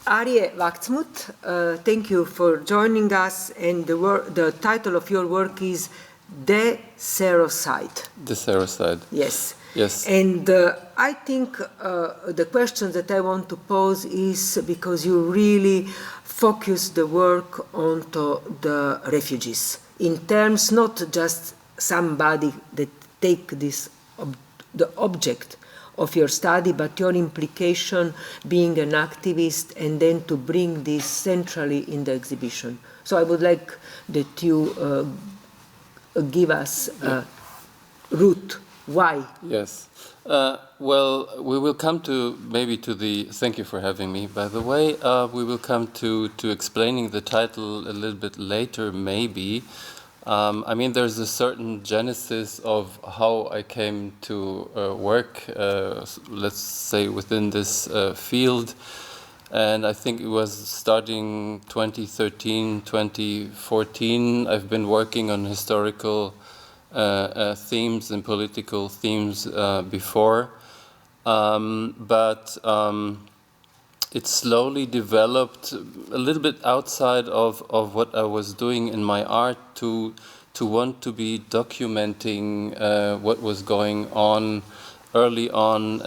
Arye Wachsmuth, thank you for joining us, and the title of your work is Decerocide. Decerocide. Yes. Yes. And I think the question that I want to pose is because you really focus the work onto the refugees in terms not just somebody that take this the object of your study, but your implication being an activist and then to bring this centrally in the exhibition. So I would like that you give us a route. Why? Yes. Well, we will come to thank you for having me, by the way. We will come to explaining the title a little bit later, maybe. I mean, there's a certain genesis of how I came to work, let's say, within this field. And I think it was starting 2013, 2014. I've been working on historical themes and political themes before. But it slowly developed a little bit outside of what I was doing in my art to want to be documenting what was going on early on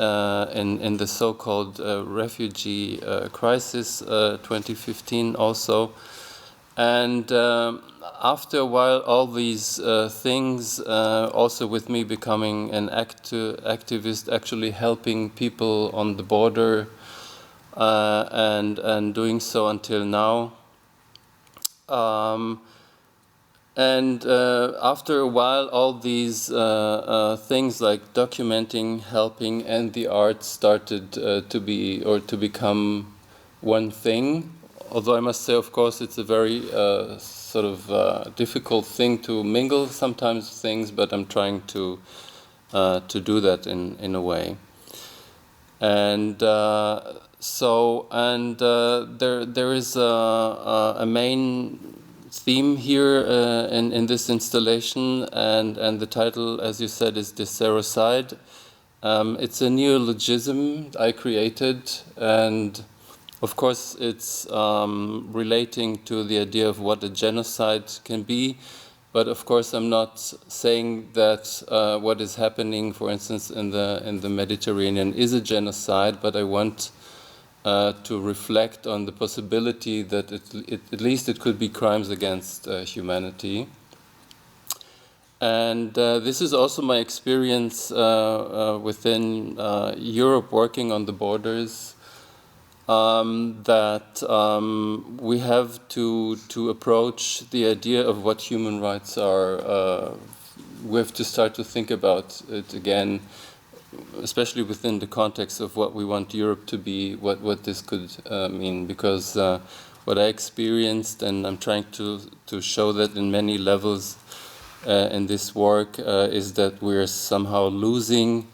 in the so-called refugee crisis, 2015 also. And after a while, all these things, also with me becoming an activist, actually helping people on the border, and doing so until now. And after a while, all these things like documenting, helping, and the art started to become one thing. Although I must say, of course, it's a very sort of difficult thing to mingle sometimes things, but I'm trying to do that in a way. And there is a main theme here in this installation, and the title, as you said, is Decerocide. It's a neologism I created, and of course it's relating to the idea of what a genocide can be. But of course, I'm not saying that what is happening, for instance, in the Mediterranean is a genocide. But I want to reflect on the possibility that at least it could be crimes against humanity. And this is also my experience within Europe, working on the borders. That we have to approach the idea of what human rights are. We have to start to think about it again, especially within the context of what we want Europe to be, what this could mean. Because what I experienced, and I'm trying to show that in many levels in this work, is that we're somehow losing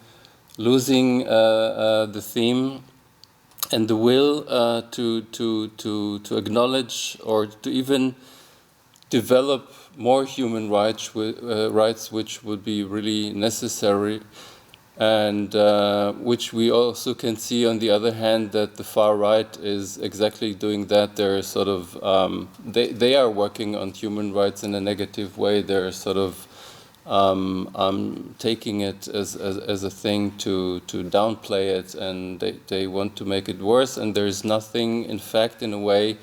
the theme and the will to acknowledge or to even develop more human rights, which would be really necessary, and which we also can see on the other hand that the far right is exactly doing that. They're sort of they are working on human rights in a negative way. They're sort of taking it as a thing to downplay it, and they want to make it worse, and there is nothing, in fact, in a way,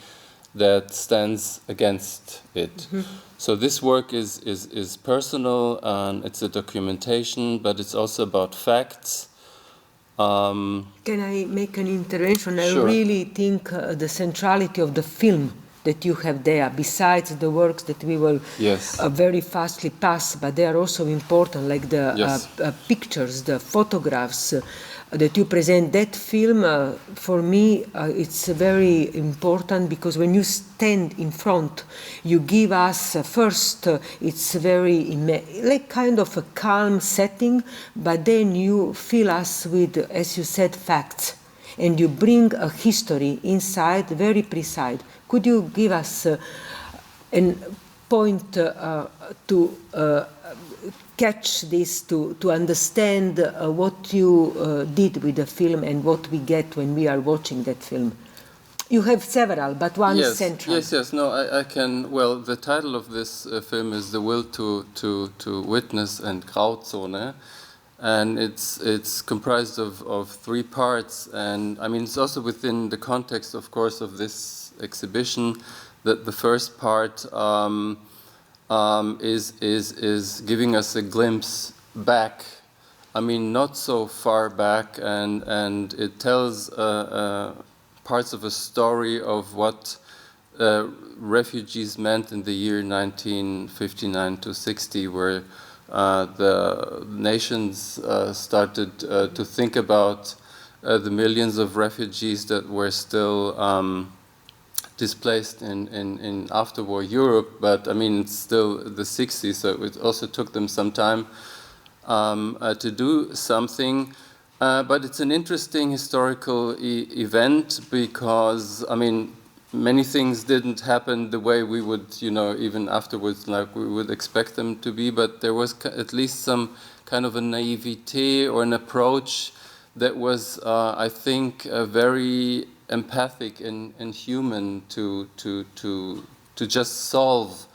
that stands against it. Mm-hmm. So this work is personal, and it's a documentation, but it's also about facts. Can I make an intervention? Sure. I really think the centrality of the film that you have there, besides the works that we will very fastly pass, but they are also important, like the pictures, the photographs that you present. That film, for me, it's very important because when you stand in front, you give us first, it's very, like kind of a calm setting, but then you fill us with, as you said, facts. And you bring a history inside, very precise. Could you give us a point to catch this, to understand what you did with the film and what we get when we are watching that film? You have several, but one is Yes, central. yes. No, I can. Well, the title of this film is "The Will to Witness" and Grauzone, and it's comprised of three parts. And I mean, it's also within the context, of course, of this exhibition. That the first part is giving us a glimpse back. I mean, not so far back, and it tells parts of a story of what refugees meant in the year 1959 to 60, where the nations started to think about the millions of refugees that were still displaced in after-war Europe. But I mean, it's still the 60s, so it also took them some time to do something. But it's an interesting historical event because, I mean, many things didn't happen the way we would, even afterwards, like we would expect them to be, but there was at least some kind of a naivete or an approach that was, I think, very empathic and human to just solve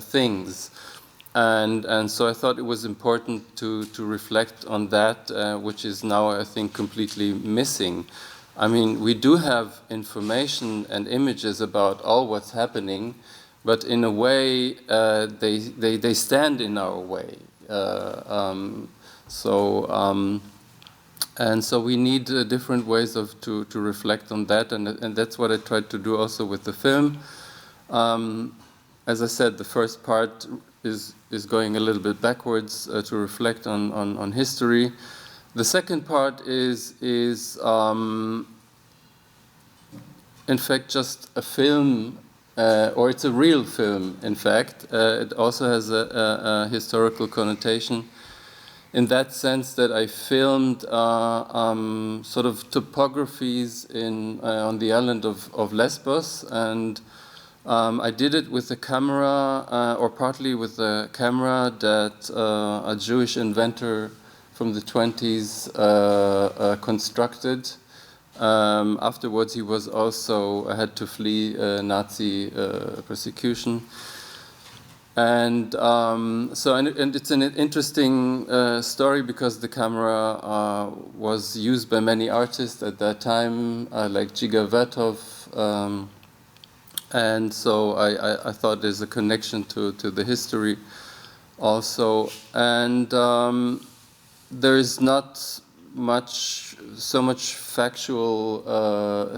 things. And so I thought it was important to reflect on that, which is now, I think, completely missing. I mean, we do have information and images about all what's happening, but in a way, they stand in our way. And so we need different ways to reflect on that, and that's what I tried to do also with the film. As I said, the first part is going a little bit backwards to reflect on history. The second part is in fact just a film, or it's a real film, in fact. It also has a historical connotation in that sense that I filmed sort of topographies on the island of Lesbos, and I did it with a camera, or partly with a camera that a Jewish inventor from the 20s constructed. Afterwards, he was also had to flee Nazi persecution. And and it's an interesting story because the camera was used by many artists at that time, like Jigar Vertov. And so I thought there's a connection to the history also. And there is not so much factual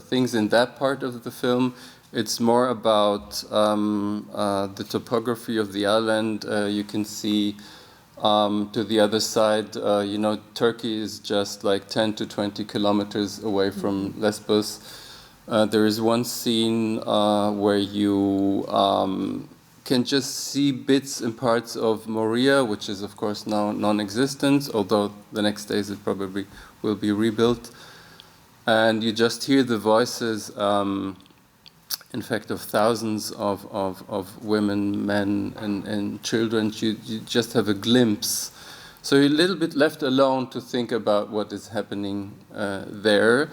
things in that part of the film. It's more about the topography of the island. You can see to the other side, Turkey is just like 10 to 20 kilometers away from Lesbos. There is one scene where you can just see bits and parts of Moria, which is of course now non-existent, although the next days it probably will be rebuilt. And you just hear the voices, in fact, of thousands of women, men, and children. You just have a glimpse. So you're a little bit left alone to think about what is happening there.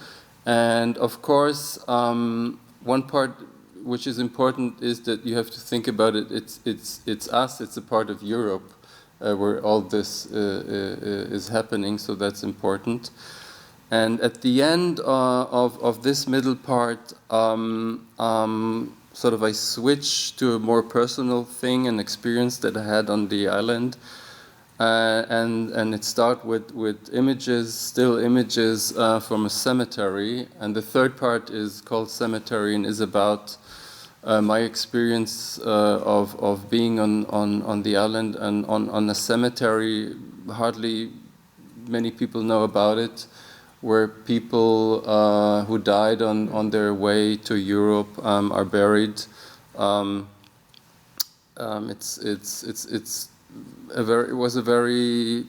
And of course, one part which is important is that you have to think about it. It's us. It's a part of Europe where all this is happening. So that's important. And at the end of this middle part, sort of I switch to a more personal thing, an experience that I had on the island. And it starts with images, still images from a cemetery. And the third part is called Cemetery and is about my experience of being on the island and on a cemetery. Hardly many people know about it, where people who died on their way to Europe are buried. It was a very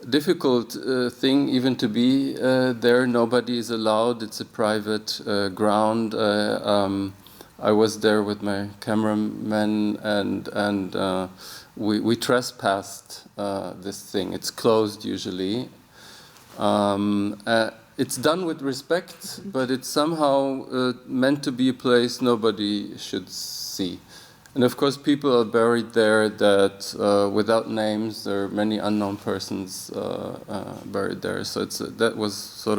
difficult thing even to be there. Nobody is allowed. It's a private ground. I was there with my cameraman, and we trespassed this thing. It's closed usually. it's done with respect, but it's somehow meant to be a place nobody should see. And of course, people are buried there that, without names, there are many unknown persons buried there. So that's sort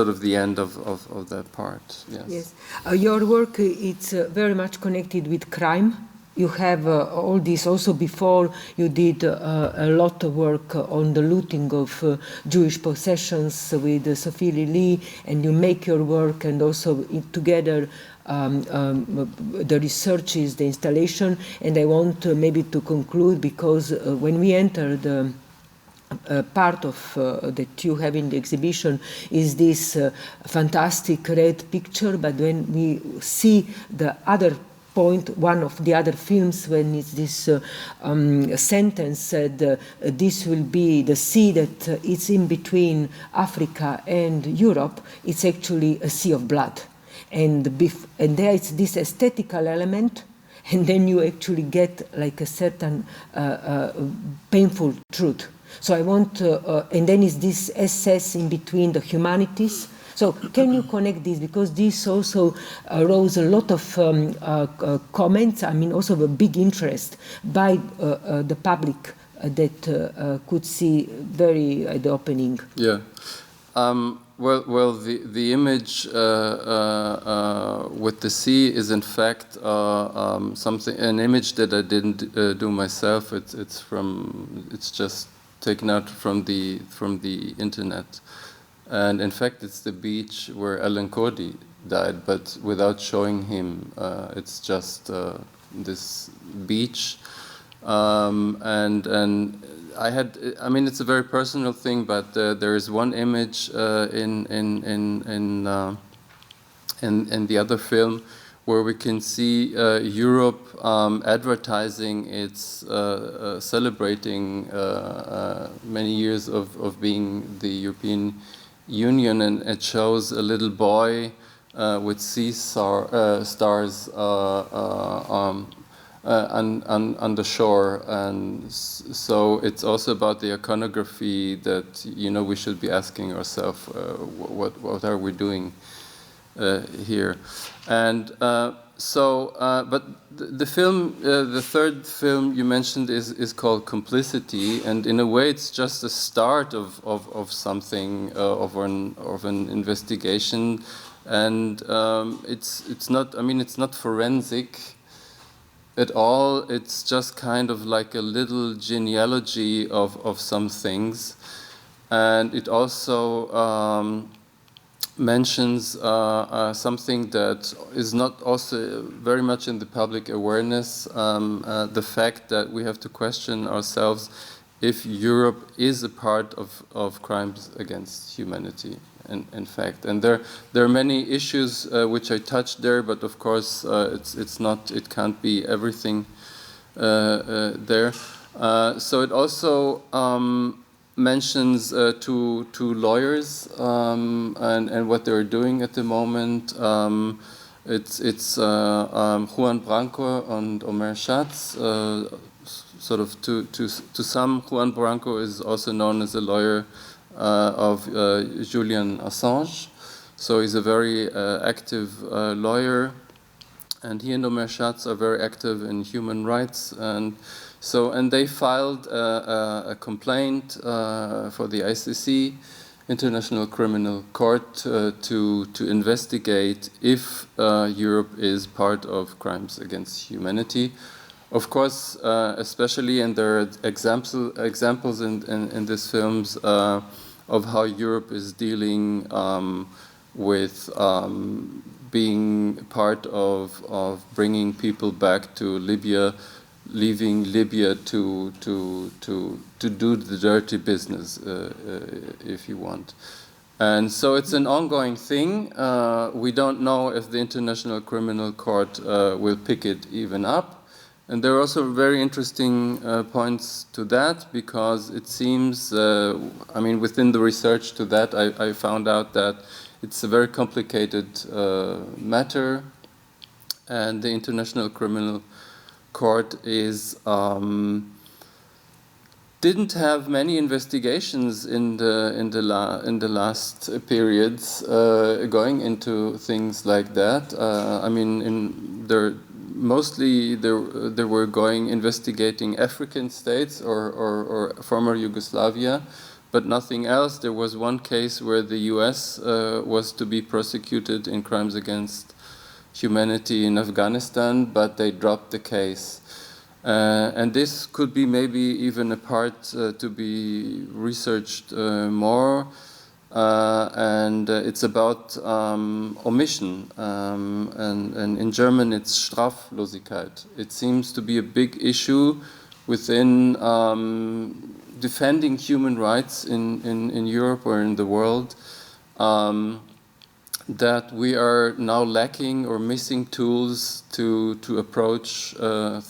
of the end of that part. Yes. Yes. Your work it's very much connected with crime. You have all this also before you did a lot of work on the looting of Jewish possessions with Sophie Lilly, and you make your work and also together the research is the installation. And I want maybe to conclude, because when we enter the part of that you have in the exhibition is this fantastic red picture, but when we see the other point, one of the other films, when it's this sentence said, this will be the sea that is in between Africa and Europe, it's actually a sea of blood. And there is this aesthetical element, and then you actually get like a certain painful truth. So I want, and then is this SS in between the humanities. So can you connect this? Because this also rose a lot of comments, I mean also a big interest by the public that could see very at the opening. Yeah. Well, the image with the sea is in fact an image that I didn't do myself. It's just taken out from the internet, and in fact it's the beach where Alan Kurdi died, but without showing him. It's just this beach, and I mean, it's a very personal thing, but there is one image in the other film where we can see Europe advertising its celebrating many years of being the European Union, and it shows a little boy with sea stars on the shore, and so it's also about the iconography that we should be asking ourselves, what are we doing here, and but the film, the third film you mentioned is called Complicity, and in a way it's just the start of something, of an investigation, and it's not, I mean, it's not forensic at all. It's just kind of like a little genealogy of some things, and it also mentions something that is not also very much in the public awareness, the fact that we have to question ourselves if Europe is a part of crimes against humanity. In fact, and there are many issues which I touched there, but of course it can't be everything there. So it also mentions two lawyers and what they're doing at the moment. It's Juan Branco and Omer Schatz. Sort of to some, Juan Branco is also known as a lawyer of Julian Assange, so he's a very active lawyer, and he and Omer Schatz are very active in human rights, and they filed a complaint for the ICC, International Criminal Court, to investigate if Europe is part of crimes against humanity. Of course, especially, and there are examples in these films of how Europe is dealing with being part of bringing people back to Libya, leaving Libya to do the dirty business, if you want. And so it's an ongoing thing. We don't know if the International Criminal Court will pick it even up. And there are also very interesting points to that, because it seems, I mean, within the research to that, I found out that it's a very complicated matter, and the International Criminal Court is didn't have many investigations in the last periods going into things like that. I mean, mostly there were investigating African states or former Yugoslavia, but nothing else. There was one case where the U.S. Was to be prosecuted in crimes against humanity in Afghanistan, but they dropped the case. And this could be maybe even a part to be researched more. And it's about omission, and in German it's Straflosigkeit. It seems to be a big issue within defending human rights in Europe or in the world, that we are now lacking or missing tools to approach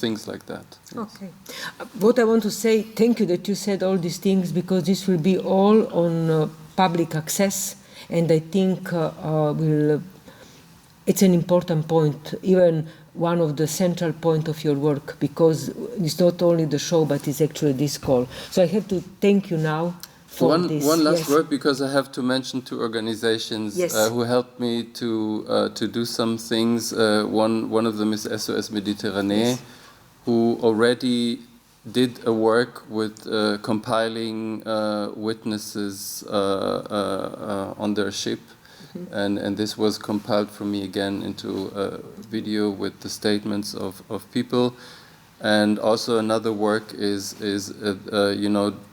things like that. Yes. Okay. What I want to say, thank you that you said all these things, because this will be all on public access, and I think it's an important point, even one of the central point of your work, because it's not only the show, but it's actually this call. So I have to thank you now for this. One last word, because I have to mention two organizations who helped me to do some things. One of them is SOS Méditerranée, who already did a work with compiling witnesses on their ship, and this was compiled for me again into a video with the statements of people. And also another work is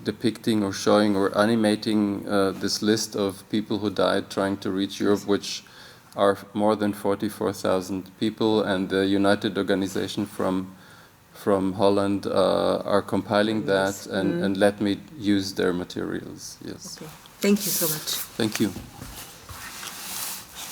depicting or showing or animating this list of people who died trying to reach Europe, which are more than 44,000 people, and the United Organization from Holland are compiling that and let me use their materials. Yes. Okay. Thank you so much. Thank you.